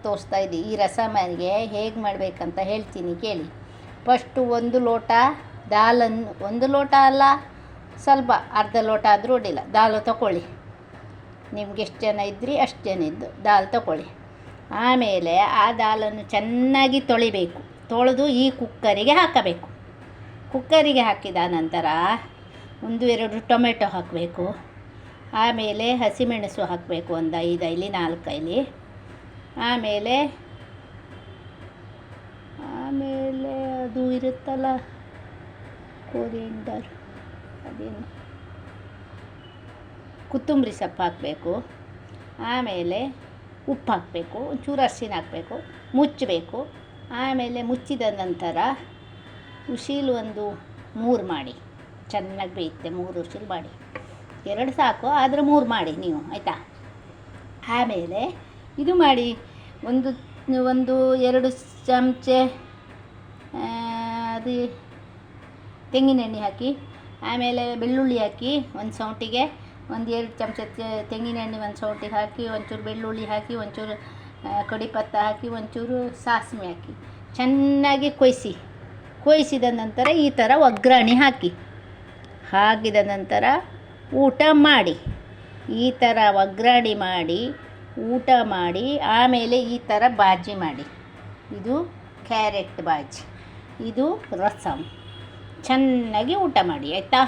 ತೋರಿಸ್ತಾ ಇದ್ದೀನಿ. ಈ ರಸಮಿಗೆ ಹೇಗೆ ಮಾಡಬೇಕಂತ ಹೇಳ್ತೀನಿ ಕೇಳಿ. ಫಸ್ಟು 1 ಲೋಟ ದಾಲನ್ನು, 1 ಲೋಟ ಅಲ್ಲ, ಸ್ವಲ್ಪ ಅರ್ಧ ಲೋಟ ಆದರೂ ಅಡ್ಡಿಲ್ಲ, ದಾಲು ತಗೊಳ್ಳಿ. ನಿಮ್ಗೆ ಎಷ್ಟು ಜನ ಇದ್ರಿ ಅಷ್ಟು ಜನ ಇದ್ದು ದಾಲ್ ತಗೊಳ್ಳಿ. ಆಮೇಲೆ ಆ ದಾಲನ್ನು ಚೆನ್ನಾಗಿ ತೊಳಿಬೇಕು. ತೊಳೆದು ಈ ಕುಕ್ಕರಿಗೆ ಹಾಕಬೇಕು. ಕುಕ್ಕರಿಗೆ ಹಾಕಿದ ನಂತರ 1-2 ಟೊಮೆಟೊ ಹಾಕಬೇಕು. ಆಮೇಲೆ ಹಸಿಮೆಣಸು ಹಾಕಬೇಕು, ಒಂದು 5 ಐಲಿ 4 ಐಲಿ. ಆಮೇಲೆ ಅದು ಇರುತ್ತಲ್ಲ ಕೊರಿಯಂಡರ್, ಅದೇನು ಕೊತ್ತಂಬರಿ ಸೊಪ್ಪು ಹಾಕಬೇಕು. ಆಮೇಲೆ ಉಪ್ಪು ಹಾಕಬೇಕು, ಒಂಚೂರು ಅರಿಶಿನ ಹಾಕಬೇಕು, ಮುಚ್ಚಬೇಕು. ಆಮೇಲೆ ಮುಚ್ಚಿದ ನಂತರ ಉಸಿಲು ಒಂದು 3 ಮಾಡಿ, ಚೆನ್ನಾಗಿ ಬೇಯುತ್ತೆ. 3 ಉಸಿಲು ಮಾಡಿ, 2 ಸಾಕು, ಆದರೆ 3 ಮಾಡಿ ನೀವು, ಆಯಿತಾ. ಆಮೇಲೆ ಇದು ಮಾಡಿ, ಒಂದು 2 ಚಮಚೆ ಅದು ತೆಂಗಿನೆಣ್ಣೆ ಹಾಕಿ. ಆಮೇಲೆ ಬೆಳ್ಳುಳ್ಳಿ ಹಾಕಿ, ಒಂದು ಸೌಟಿಗೆ 2 ಚಮಚ ತೆಂಗಿನೆಣ್ಣೆ ಒಂದು ಸೌಟಿಗೆ ಹಾಕಿ, ಒಂಚೂರು ಬೆಳ್ಳುಳ್ಳಿ ಹಾಕಿ, ಒಂಚೂರು ಕಡಿಪತ್ತ ಹಾಕಿ, ಒಂಚೂರು ಸಾಸಿವೆ ಹಾಕಿ ಚೆನ್ನಾಗಿ ಕೊಯ್ಸಿದ ನಂತರ ಈ ಥರ ಒಗ್ಗರಣೆ ಹಾಕಿದ ನಂತರ ಊಟ ಮಾಡಿ. ಈ ಥರ ಒಗ್ಗರಣೆ ಮಾಡಿ ಊಟ ಮಾಡಿ. ಆಮೇಲೆ ಈ ಥರ ಬಾಜಿ ಮಾಡಿ. ಇದು ಕ್ಯಾರೆಟ್ ಬಾಜಿ, ಇದು ರಸಮ್. ಚೆನ್ನಾಗಿ ಊಟ ಮಾಡಿ, ಆಯಿತಾ.